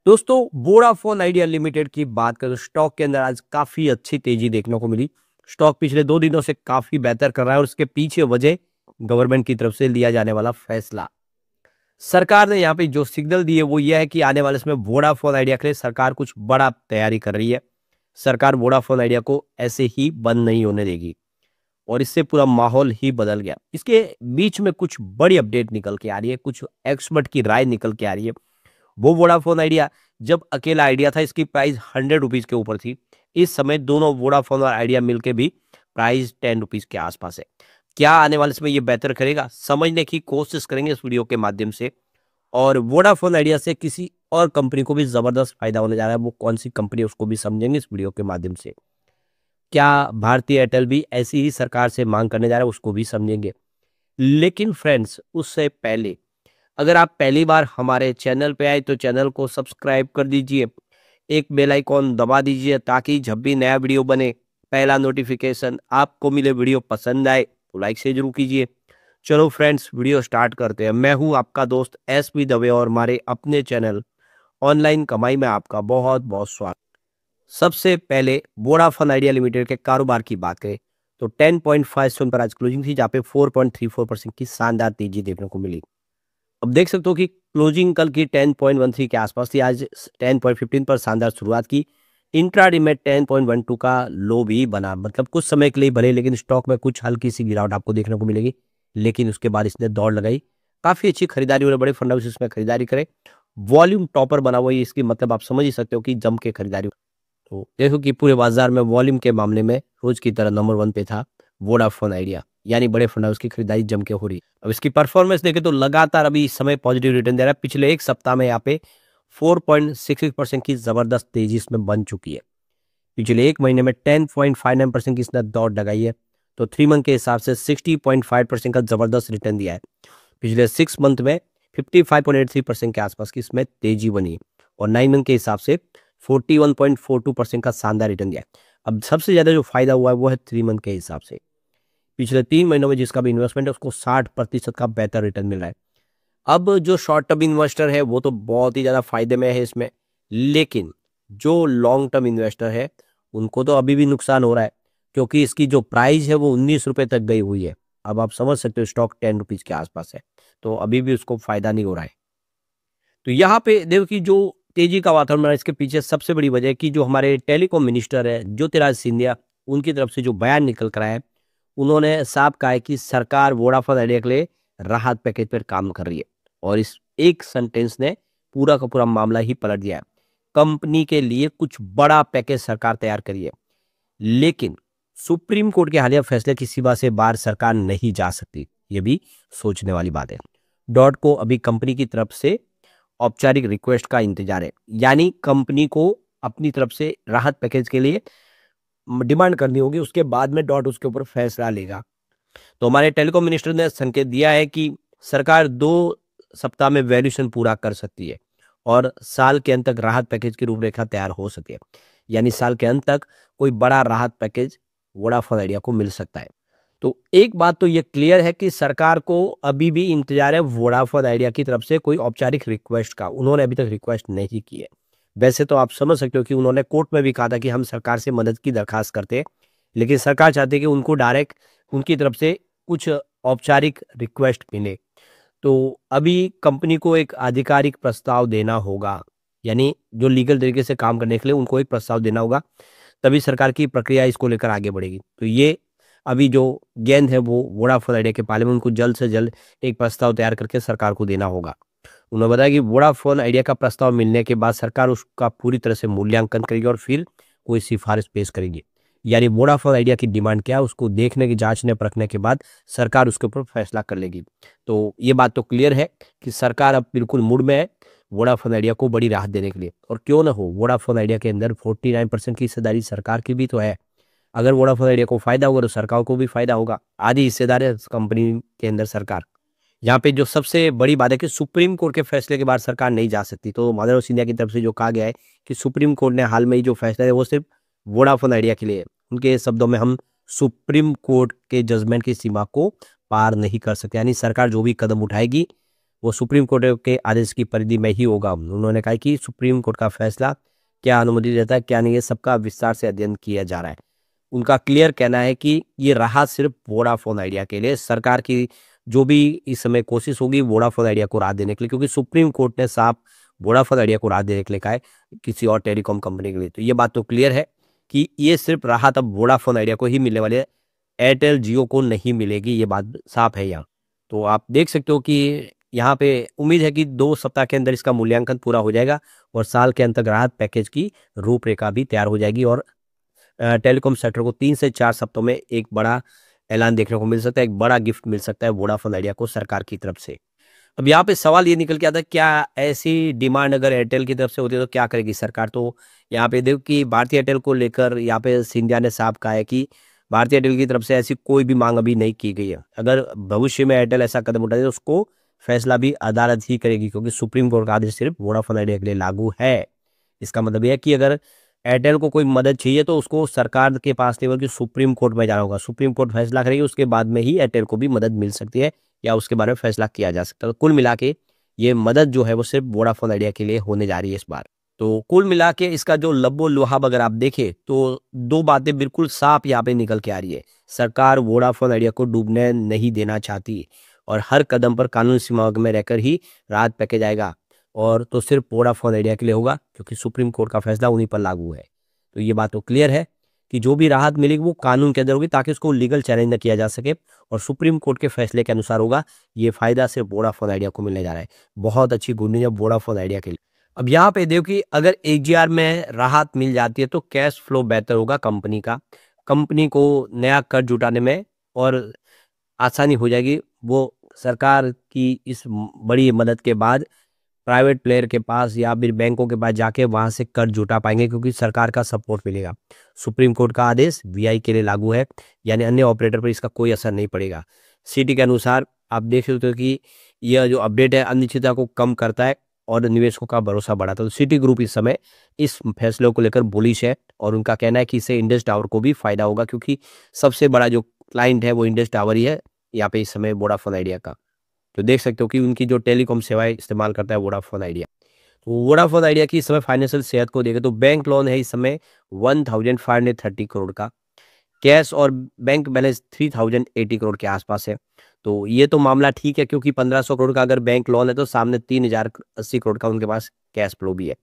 दोस्तों, Vodafone idea limited की बात करें तो स्टॉक के अंदर आज काफी अच्छी तेजी देखने को मिली। स्टॉक पिछले 2 दिनों से काफी बेहतर कर रहा है और उसके पीछे वजह गवर्नमेंट की तरफ से लिया जाने वाला फैसला। सरकार ने यहाँ पे जो सिग्नल दिए वो ये है कि आने वाले समय वोडाफोन आइडिया के लिए सरकार कुछ बड़ा तैयारी कर रही है। सरकार वोडाफोन आइडिया को ऐसे ही बंद नहीं होने देगी और इससे पूरा माहौल ही बदल गया। इसके बीच में कुछ बड़ी अपडेट निकल के आ रही है, कुछ एक्सपर्ट की राय निकल के आ रही है। वो वोडाफोन आइडिया जब अकेला आइडिया था, इसकी प्राइस 100 रुपीज के ऊपर थी। इस समय दोनों वोडाफोन और आइडिया मिलके भी प्राइस 10 रुपीज के आसपास है। क्या आने वाले समय ये बेहतर करेगा, समझने की कोशिश करेंगे इस वीडियो के माध्यम से। और वोडाफोन आइडिया से किसी और कंपनी को भी जबरदस्त फायदा होने जा रहा है, वो कौन सी कंपनी है उसको भी समझेंगे इस वीडियो के माध्यम से। क्या भारतीय एयरटेल भी ऐसी ही सरकार से मांग करने जा रहा है, उसको भी समझेंगे। लेकिन फ्रेंड्स, उससे पहले अगर आप पहली बार हमारे चैनल पे आए तो चैनल को सब्सक्राइब कर दीजिए, एक बेल आइकॉन दबा दीजिए ताकि जब भी नया वीडियो बने पहला नोटिफिकेशन आपको मिले। वीडियो पसंद आए तो लाइक से जरूर कीजिए। चलो फ्रेंड्स, वीडियो स्टार्ट करते हैं। मैं हूं आपका दोस्त एसपी दवे और हमारे अपने चैनल ऑनलाइन कमाई में आपका बहुत बहुत स्वागत। सबसे पहले वोडाफोन आइडिया लिमिटेड के कारोबार की बात करें तो 10.5 पर आज क्लोजिंग थी, जहाँ पे 4.34% की शानदार तेजी देखने को मिली। अब देख सकते हो कि क्लोजिंग कल की 10.13 के आसपास थी, आज 10.15 पर शानदार शुरुआत की। इंट्राडे में 10.12 का लो भी बना, मतलब कुछ समय के लिए भले, लेकिन स्टॉक में कुछ हल्की सी गिरावट आपको देखने को मिलेगी। लेकिन उसके बाद इसने दौड़ लगाई, काफी अच्छी खरीदारी हो रही, बड़े फंड हाउस इसमें खरीदारी करें। वॉल्यूम टॉपर बना हुआ है, इसकी मतलब आप समझ ही सकते हो कि जम के खरीदारी। तो देखो कि पूरे बाजार में वॉल्यूम के मामले में रोज की तरह नंबर 1 पे था वोडाफोन आइडिया, यानी बड़े फंड हाउस की खरीदारी जम के हो रही। अब इसकी परफॉर्मेंस देखें तो लगातार अभी इस समय पॉजिटिव रिटर्न दे रहा है। पिछले एक सप्ताह में यहाँ पे 4.66% की जबरदस्त तेजी इसमें बन चुकी है। पिछले एक महीने में 10.59% की इसने दौड़ लगाई है। तो 3 मंथ के हिसाब से 60.5% का जबरदस्त रिटर्न दिया है। पिछले 6 मंथ में 55.83% के आसपास की इसमें तेजी बनी और 9 मंथ के हिसाब से 41.42% का शानदार रिटर्न दिया है। अब सबसे ज्यादा जो फायदा हुआ है वो है 3 मंथ के हिसाब से। पिछले 3 महीनों में जिसका भी इन्वेस्टमेंट है उसको 60% का बेहतर रिटर्न मिल रहा है। अब जो शॉर्ट टर्म इन्वेस्टर है वो तो बहुत ही ज्यादा फायदे में है इसमें, लेकिन जो लॉन्ग टर्म इन्वेस्टर है उनको तो अभी भी नुकसान हो रहा है, क्योंकि इसकी जो प्राइस है वो 19 रुपए तक गई हुई है। अब आप समझ सकते हो स्टॉक 10 रुपीज के आसपास है, तो अभी भी उसको फायदा नहीं हो रहा है। तो यहाँ पे देखो कि जो तेजी का वातावरण है, इसके पीछे सबसे बड़ी वजह है कि जो हमारे टेलीकॉम मिनिस्टर है ज्योतिराज सिंधिया, उनकी तरफ से जो बयान निकल कर आया है, उन्होंने साफ कहा है कि सरकार वोडाफोन आइडिया के लिए राहत पैकेज पर काम कर रही है। और इस एक सेंटेंस ने पूरा का पूरा मामला ही पलट दिया है। कंपनी के लिए कुछ बड़ा पैकेज सरकार तैयार करी है, लेकिन सुप्रीम कोर्ट के हालिया फैसले की सीमा से बाहर सरकार नहीं जा सकती। ये भी सोचने वाली बात है। डॉट को अभी कंपनी की तरफ से औपचारिक रिक्वेस्ट का इंतजार है, यानी कंपनी को अपनी तरफ से राहत पैकेज के लिए डिमांड करनी होगी, उसके बाद में डॉट उसके ऊपर फैसला लेगा। तो हमारे टेलीकॉम मिनिस्टर ने संकेत दिया है कि सरकार 2 सप्ताह में वैल्यूएशन पूरा कर सकती है और साल के अंत तक राहत पैकेज की रूपरेखा तैयार हो सके, यानी साल के अंत तक कोई बड़ा राहत पैकेज वोडाफोन आइडिया को मिल सकता है। तो एक बात तो ये क्लियर है कि सरकार को अभी भी इंतजार है वोडाफोन आइडिया की तरफ से कोई औपचारिक रिक्वेस्ट का। उन्होंने अभी तक रिक्वेस्ट नहीं की है। वैसे तो आप समझ सकते हो कि उन्होंने कोर्ट में भी कहा था कि हम सरकार से मदद की दरखास्त करते हैं, लेकिन सरकार चाहती है कि उनको डायरेक्ट उनकी तरफ से कुछ औपचारिक रिक्वेस्ट मिले। तो अभी कंपनी को एक आधिकारिक प्रस्ताव देना होगा, यानी जो लीगल तरीके से काम करने के लिए उनको एक प्रस्ताव देना होगा, तभी सरकार की प्रक्रिया इसको लेकर आगे बढ़ेगी। तो ये अभी जो गेंद है वो वोडाफोन आइडिया के पाले में, उनको जल्द से जल्द एक प्रस्ताव तैयार करके सरकार को देना होगा। उन्होंने बताया कि वोडाफोन आइडिया का प्रस्ताव मिलने के बाद सरकार उसका पूरी तरह से मूल्यांकन करेगी और फिर कोई सिफारिश पेश करेगी। यानी वोडाफोन आइडिया की डिमांड क्या है उसको देखने की, जांचने परखने के बाद सरकार उसके ऊपर फैसला कर लेगी। तो ये बात तो क्लियर है कि सरकार अब बिल्कुल मूड में है वोडाफोन आइडिया को बड़ी राहत देने के लिए। और क्यों ना हो, वोडाफोन आइडिया के अंदर 49% की हिस्सेदारी सरकार की भी तो है। अगर वोडाफोन आइडिया को फायदा होगा तो सरकार को भी फायदा होगा। आधी हिस्सेदार है कंपनी के अंदर सरकार। यहाँ पे जो सबसे बड़ी बात है कि सुप्रीम कोर्ट के फैसले के बाद सरकार नहीं जा सकती। तो मनोज सिन्हा की तरफ से जो कहा गया है कि सुप्रीम कोर्ट ने हाल में ही जो फैसला है वो सिर्फ वोडाफोन आइडिया के लिए है। उनके शब्दों में, हम सुप्रीम कोर्ट के जजमेंट की सीमा को पार नहीं कर सकते, यानी सरकार जो भी कदम उठाएगी वो सुप्रीम कोर्ट के आदेश की परिधि में ही होगा। उन्होंने कहा कि सुप्रीम कोर्ट का फैसला क्या अनुमति देता है क्या नहीं, ये सबका विस्तार से अध्ययन किया जा रहा है। उनका क्लियर कहना है कि ये राहत सिर्फ वोडाफोन आइडिया के लिए, सरकार की जो भी इस समय कोशिश होगी वोडाफोन आइडिया को राहत देने के लिए, क्योंकि सुप्रीम कोर्ट ने साफ वोडाफोन आइडिया को राहत देने के लिए कहा है, किसी और टेलीकॉम कंपनी के लिए। तो ये बात तो क्लियर है कि ये सिर्फ राहत अब वोडाफोन आइडिया को ही मिलने वाली है, एयरटेल जियो को नहीं मिलेगी, ये बात साफ है यहाँ। तो आप देख सकते हो कि यहाँ पे उम्मीद है कि 2 सप्ताह के अंदर इसका मूल्यांकन पूरा हो जाएगा और साल के अंत तक राहत पैकेज की रूपरेखा भी तैयार हो जाएगी और टेलीकॉम सेक्टर को 3 से 4 सप्ताहों में एक बड़ा ऐलान देखने को मिल सकता है, एक बड़ा गिफ्ट मिल सकता है वोडाफोन आइडिया को सरकार की तरफ से। अब यहाँ पे सवाल ये निकल के आता है, क्या ऐसी डिमांड अगर एयरटेल की तरफ से होती है तो क्या करेगी सरकार? तो यहाँ पे देखो कि भारतीय एयरटेल को लेकर यहाँ पे सिंधिया ने साफ कहा है कि भारतीय एयरटेल की तरफ से ऐसी कोई भी मांग अभी नहीं की गई है। अगर भविष्य में एयरटेल ऐसा कदम उठाए तो उसको फैसला भी अदालत ही करेगी, क्योंकि सुप्रीम कोर्ट का आदेश सिर्फ वोडाफोन आइडिया के लिए लागू है। इसका मतलब यह है कि अगर एयरटेल को कोई मदद चाहिए तो उसको सरकार के पास नहीं बल्कि सुप्रीम कोर्ट में जाना होगा। सुप्रीम कोर्ट फैसला करेगी, उसके बाद में ही एयरटेल को भी मदद मिल सकती है या उसके बारे में फैसला किया जा सकता है। तो कुल मिला के ये मदद जो है वो सिर्फ वोडाफोन आइडिया के लिए होने जा रही है इस बार। तो कुल मिला के इसका जो लब्बो लुहाब अगर आप देखें तो 2 बातें बिल्कुल साफ यहाँ पे निकल के आ रही है। सरकार वोडाफोन आइडिया को डूबने नहीं देना चाहती और हर कदम पर कानूनी सीमा में रहकर ही राहत पैकेज आएगा, और तो सिर्फ वोडाफोन आइडिया के लिए होगा क्योंकि सुप्रीम कोर्ट का फैसला उन्हीं पर लागू है। तो ये बात तो क्लियर है कि जो भी राहत मिलेगी वो कानून के अंदर होगी ताकि उसको लीगल चैलेंज न किया जा सके और सुप्रीम कोर्ट के फैसले के अनुसार होगा। ये फायदा सिर्फ वोडाफोन आइडिया को मिलने जा रहा है। बहुत अच्छी गुड न्यूज है वोडाफोन आइडिया के लिए। अब यहाँ पे देखो कि अगर एजीआर में राहत मिल जाती है तो कैश फ्लो बेहतर होगा कंपनी का, कंपनी को नया कर्ज जुटाने में और आसानी हो जाएगी। वो सरकार की इस बड़ी मदद के बाद प्राइवेट प्लेयर के पास या फिर बैंकों के पास जाके वहां से कर्ज जुटा पाएंगे क्योंकि सरकार का सपोर्ट मिलेगा। सुप्रीम कोर्ट का आदेश वीआई के लिए लागू है, यानी अन्य ऑपरेटर पर इसका कोई असर नहीं पड़ेगा। सिटी के अनुसार आप देख सकते हो कि यह जो अपडेट है अनिश्चितता को कम करता है और निवेशकों का भरोसा बढ़ाता है। तो सिटी ग्रुप इस समय इस फैसले को लेकर बुलिश है और उनका कहना है कि इससे इंडस टावर को भी फायदा होगा, क्योंकि सबसे बड़ा जो क्लाइंट है वो इंडस टावर ही है यहाँ पे इस समय वोडाफोन आइडिया का। तो देख सकते हो कि उनकी जो टेलीकॉम सेवाएं इस्तेमाल करता है वोडाफोन आइडिया। तो वोडाफोन आइडिया की इस समय फाइनेंशियल सेहत को देखें तो बैंक लोन है इस समय 1530 करोड़ का, कैश और बैंक बैलेंस 3080 करोड़ के आसपास है। तो ये तो मामला ठीक है क्योंकि 1500 करोड़ का अगर बैंक लोन है तो सामने 3080 करोड़ का उनके पास कैश फ्लो भी है।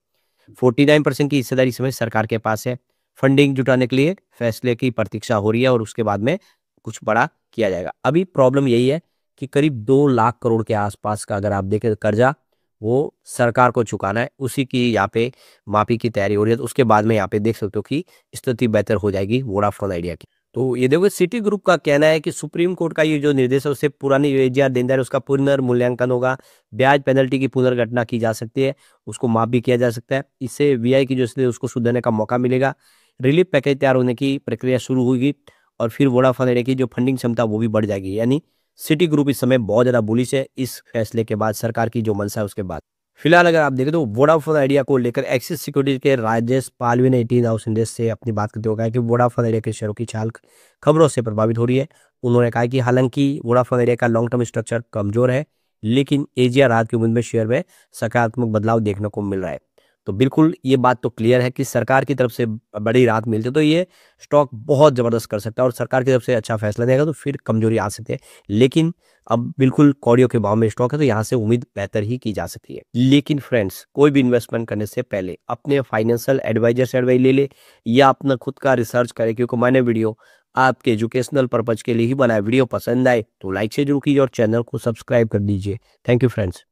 49% की हिस्सेदारी इस समय सरकार के पास है। फंडिंग जुटाने के लिए फैसले की प्रतीक्षा हो रही है और उसके बाद में कुछ बड़ा किया जाएगा। अभी प्रॉब्लम यही है कि करीब 2 लाख करोड़ के आसपास का अगर आप देखें कर्जा वो सरकार को चुकाना है, उसी की यहाँ पे माफी की तैयारी हो रही है। तो उसके बाद में यहाँ पे देख सकते हो कि स्थिति बेहतर हो जाएगी वोडाफोन आइडिया की। तो ये देखो सिटी ग्रुप का कहना है कि सुप्रीम कोर्ट का ये जो निर्देश है उससे पुरानी एजीआर देनदार है उसका पुनर्मूल्यांकन होगा, ब्याज पेनल्टी की पुनर्गणना की जा सकती है, उसको माफ भी किया जा सकता है। इससे वीआई की जो स्थिति है उसको सुधरने का मौका मिलेगा। रिलीफ पैकेज तैयार होने की प्रक्रिया शुरू होगी और फिर वोडाफोन आइडिया की जो फंडिंग क्षमता वो भी बढ़ जाएगी। यानी सिटी ग्रुप इस समय बहुत ज्यादा बुलिश है इस फैसले के बाद, सरकार की जो मंशा है उसके बाद। फिलहाल अगर आप देखें तो वोडाफोन आइडिया को लेकर एक्सिस सिक्योरिटीज के राजेश पालवी ने 18 हाउस इंडेक्स से अपनी बात करते हुए कहा कि वोडाफोन आइडिया के शेयरों की चाल खबरों से प्रभावित हो रही है। उन्होंने कहा कि हालांकि वोडाफोन आइडिया का लॉन्ग टर्म स्ट्रक्चर कमजोर है, लेकिन एजीआर राहत की उम्मीद में शेयर में सकारात्मक बदलाव देखने को मिल रहा है। तो बिल्कुल ये बात तो क्लियर है कि सरकार की तरफ से बड़ी राहत मिलती है तो ये स्टॉक बहुत जबरदस्त कर सकता है और सरकार की तरफ से अच्छा फैसला देगा तो फिर कमजोरी आ सकती है। लेकिन अब बिल्कुल कौड़ियों के भाव में स्टॉक है तो यहाँ से उम्मीद बेहतर ही की जा सकती है। लेकिन फ्रेंड्स, कोई भी इन्वेस्टमेंट करने से पहले अपने फाइनेंशियल एडवाइजर से एडवाइस ले ले या अपना खुद का रिसर्च करे, क्योंकि मैंने वीडियो आपके एजुकेशनल पर्पज के लिए ही बनाया। वीडियो पसंद आए तो लाइक से जरूर कीजिए और चैनल को सब्सक्राइब कर दीजिए। Thank you friends.